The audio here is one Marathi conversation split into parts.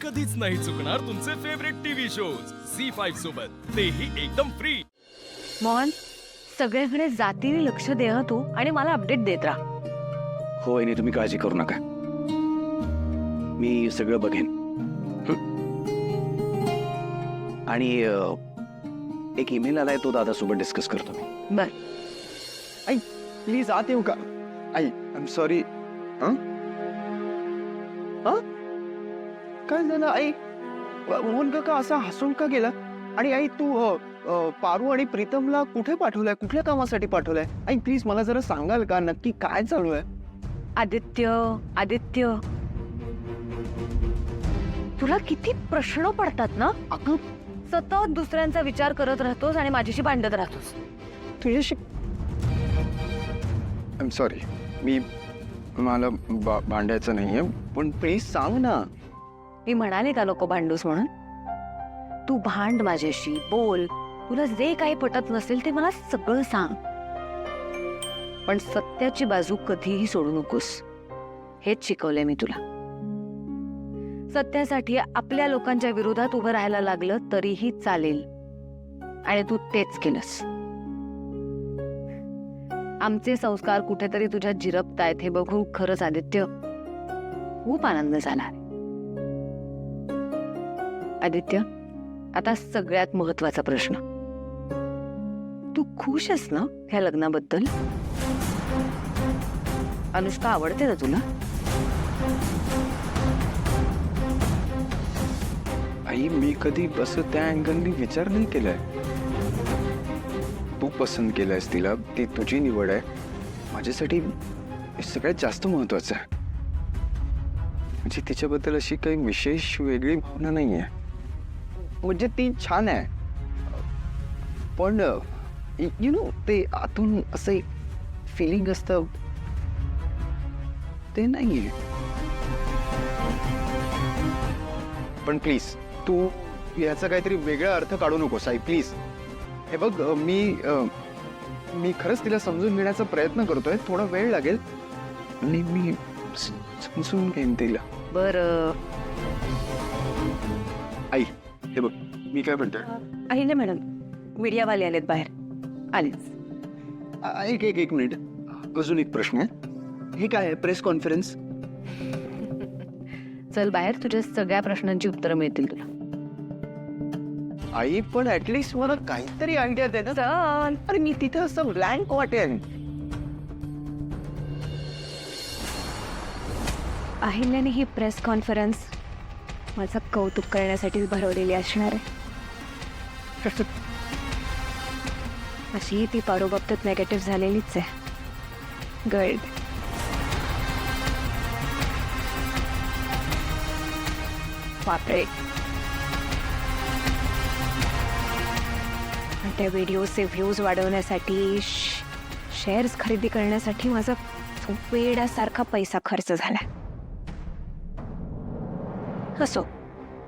कधीच नाही चुकणार तुमचे फेवरेट टीव्ही शोज झी5 सोबत, तेही एकदम फ्री। मोहन, सगळ्याकडे जातीने लक्ष दे हं तू, आणि मला अपडेट देत राहा. हो वहिनी, तुम्ही काळजी करू नका, मी सगळं बघेन. आणि एक ईमेल आलाय, तो दादासोबत डिस्कस करतो मी. बर. आई प्लीज आत येऊ का? आई आय एम सॉरी. काय झालं आई? मोहन काका असा हसून का गेला? आणि आई तू पारू आणि प्रीतमला कुठे पाठवलंय? कुठल्या कामासाठी पाठवलंय? आई प्लीज मला जरा सांगाल का नक्की काय चालू आहे? आदित्य, आदित्य, तुला किती प्रश्न पडतात ना? अगं सतत दुसऱ्यांचा विचार करत राहतोस आणि माझ्याशी भांडत राहतोस. तुझ्याशी आय एम सॉरी. मला भांडायचं नाहीये, पण प्लीज सांग ना. मी म्हणाले का नको भांडूस म्हणून? तू भांड माझ्याशी, बोल, तुला जे काही पटत नसेल ते मला सगळं सांग, पण सत्याची बाजू कधीही सोडू नकोस. हेच शिकवलंय मी तुला. सत्यासाठी आपल्या लोकांच्या विरोधात उभं राहायला लागलं तरीही चालेल, आणि तू तेच केलंस. आमचे संस्कार कुठेतरी तुझ्यात जिरपतायत हे बघून खरंच आदित्य खूप आनंद झाला. आदित्य, आता सगळ्यात महत्वाचा प्रश्न, तू खुश आहेस ना ह्या लग्नाबद्दल? अनुष्का आवडते ना तुला? आई मी कधी असं त्या अँगलनी विचार नाही केलाय. तू पसंत केलंयस तिला, ती तुझी निवड आहे. माझ्यासाठी हे सगळ्यात जास्त महत्वाचं आहे. म्हणजे तिच्याबद्दल अशी काही विशेष वेगळी भावना नाहीये. म्हणजे ती छान आहे, पण यु नो ते आतून असं एक फिलिंग असतं ते नाहीये. पण प्लीज तू याचा काहीतरी वेगळा अर्थ काढू नकोस आई, प्लीज. हे बघ, मी खरंच तिला समजून घेण्याचा प्रयत्न करतोय. थोडा वेळ लागेल आणि मी समजून घेईन तिला. बरं. आई हे बघ, मी काय म्हणतोय, अहिले मॅडम, मीडियावाले आलेत बाहेर. आलेच. एक मिनिट, अजून एक प्रश्न आहे. हे काय आहे, प्रेस कॉन्फरन्स? चल बाहेर, तुझ्या सगळ्या प्रश्नांची उत्तरं मिळतील तुला. आई पण ऍटलीस्ट मला काहीतरी आयडिया दे ना. चल. अरे मी तिथे असं ब्लँक वाटेल. अहिल्याने ही प्रेस कॉन्फरन्स माझं कौतुक करण्यासाठीच भरवलेली असणार आहे. अशी ती पारू बाबतीत नेगेटिव्ह झालेलीच आहे. गड. बापरे. त्या व्हिडिओचे व्ह्यूज वाढवण्यासाठी, शेअर्स खरेदी करण्यासाठी माझा वेड्यासारखा पैसा खर्च झाला. असो,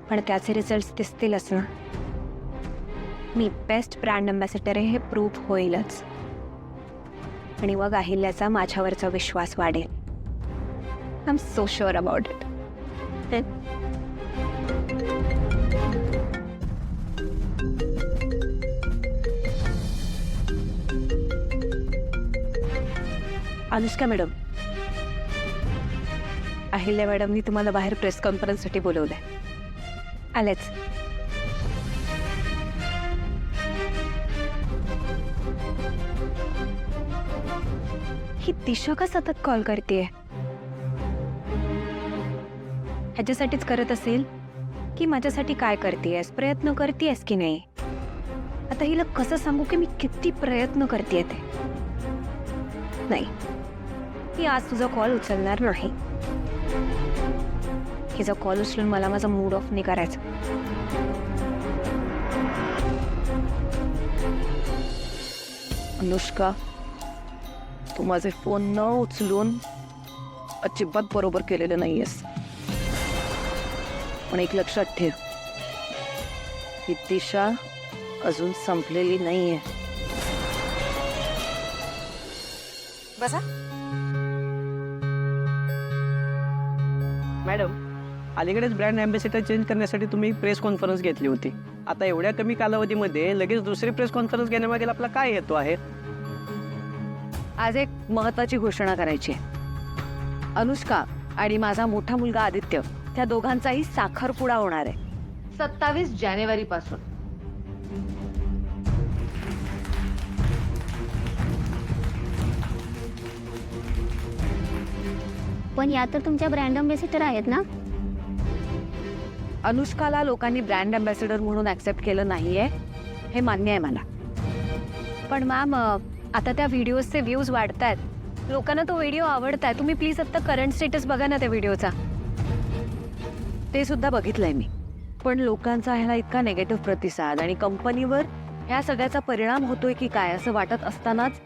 पण त्याचे रिझल्ट दिसतीलच ना. मी बेस्ट ब्रँड अँबॅसेडर आहे हे प्रूफ होईलच, आणि मग अहिल्याचा माझ्यावरचा विश्वास वाढेल. I am so sure about it. Anushka madam, Ahilya मॅडमनी तुम्हाला बाहेर प्रेस कॉन्फरन्ससाठी बोलवलंय. आलेच. ही दिशा का सतत कॉल करतेय? ह्याच्यासाठीच करत असेल की माझ्यासाठी काय करतेयस, प्रयत्न करतेयस की नाही? आता हिला कसं सांगू की मी किती प्रयत्न करतेय ते? नाही, ही आज तुझा कॉल उचलणार नाही. हिचा कॉल उचलून मला माझा मूड ऑफ नाही करायचा. अनुष्का, तू माझे फोन न उचलून अजिबात बरोबर केलेलं नाहीयेस. पण एक लक्षात ठेव, ही दिशा अजून संपलेली नाहीये. बसा. मॅडम अलीकडेच ब्रँड अँबॅसेडर चेंज करण्यासाठी तुम्ही प्रेस कॉन्फरन्स घेतली होती. आता एवढ्या कमी कालावधीमध्ये लगेच दुसरी प्रेस कॉन्फरन्स घेण्यामागे आपला काय हेतू आहे? आज एक महत्वाची घोषणा करायची आहे. अनुष्का आणि माझा मोठा मुलगा आदित्य त्या दोघांचाही साखरपुडा होणार आहे 27 जानेवारी पासून. पण या तर तुमच्या ब्रँड अँबॅसेडर आहेत ना. अनुष्काला लोकांनी ब्रँड अँबॅसेडर म्हणून ऍक्सेप्ट केलं नाहीये हे मान्य आहे मला. पण मॅम आता त्या व्हिडिओजचे व्ह्यूज वाढतायत, लोकांना तो व्हिडिओ आवडताय. तुम्ही प्लीज आता करंट स्टेटस बघा ना त्या व्हिडिओचा. ते सुद्धा बघितलंय मी. पण लोकांचा ह्याला इतका नेगेटिव्ह प्रतिसाद आणि कंपनीवर ह्या सगळ्याचा परिणाम होतोय की काय असं वाटत असतानाच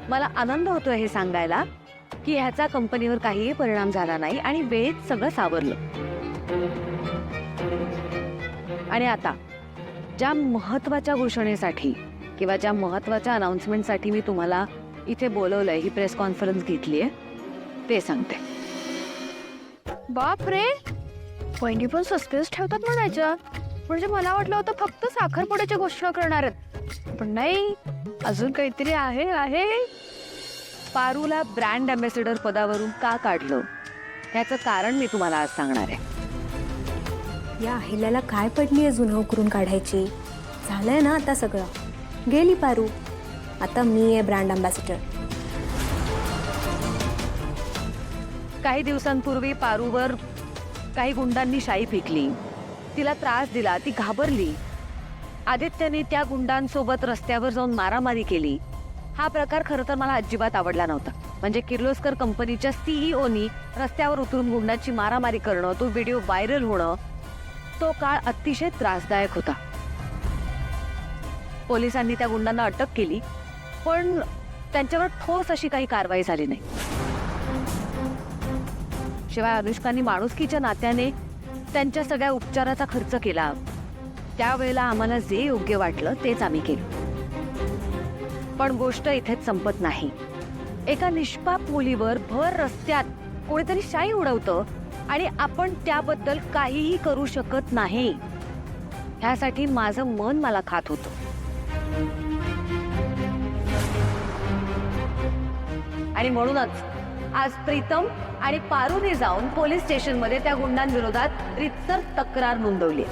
मला आनंद होतोय हे सांगायला की ह्याचा कंपनीवर काहीही परिणाम झाला नाही आणि वेळेत सगळं सावरलं. आणि आता ज्या महत्त्वाच्या घोषणेसाठी किंवा ज्या महत्त्वाच्या अनाउन्समेंटसाठी मी तुम्हाला इथे बोलवलंय, ही प्रेस कॉन्फरन्स घेतलीये, ते सांगते. बाप रे, वहिनी पण सस्पेन्स ठेवतात म्हणायच्या. म्हणजे मला वाटलं होतं फक्त साखरपुड्याची घोषणा करणार आहेत, पण नाही, अजून काहीतरी आहे. पारूला ब्रँड अँबॅसेडर पदावरून का काढलं याचं कारण मी तुम्हाला आज सांगणार आहे. या अहिल्याला काय पडली आहे जुनं करून काढायची? झालंय ना आता सगळं. गेली पारू, आता मी आहे ब्रँड अँबॅसेडर. काही दिवसांपूर्वी पारूवर काही गुंडांनी शाई फेकली, तिला त्रास दिला, ती घाबरली. आदित्यने त्या गुंडांसोबत रस्त्यावर जाऊन मारामारी केली. हा प्रकार खरं तर मला अजिबात आवडला नव्हता. म्हणजे किर्लोस्कर कंपनीच्या सीईओनी रस्त्यावर उतरून गुंडांची मारामारी करणं, तो व्हिडिओ व्हायरल होणं, तो काळ अतिशय त्रासदायक होता. पोलिसांनी त्या गुंडांना अटक केली, पण त्यांच्यावर ठोस अशी काही कारवाई झाली नाही. शिवाय अनुष्कानी माणुसकीच्या नात्याने त्यांच्या सगळ्या उपचाराचा खर्च केला. त्यावेळेला आम्हाला जे योग्य वाटलं तेच आम्ही केलं. पण गोष्ट इथेच संपत नाही. एका निष्पाप मुलीवर भर रस्त्यात कोणीतरी शाई उडवतं आणि आपण त्याबद्दल काहीही करू शकत नाही. ह्यासाठी माझं मन मला खात होतं. आणि म्हणूनच आज प्रीतम आणि पारूने जाऊन पोलीस स्टेशनमध्ये त्या गुंडांविरोधात रितसर तक्रार नोंदवली.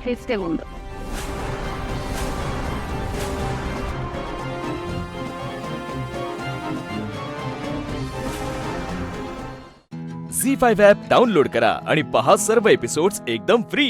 हेच ते गुंड. झी5 ॲप डाउनलोड करा आणि पहा सर्व एपिसोड्स एकदम फ्री.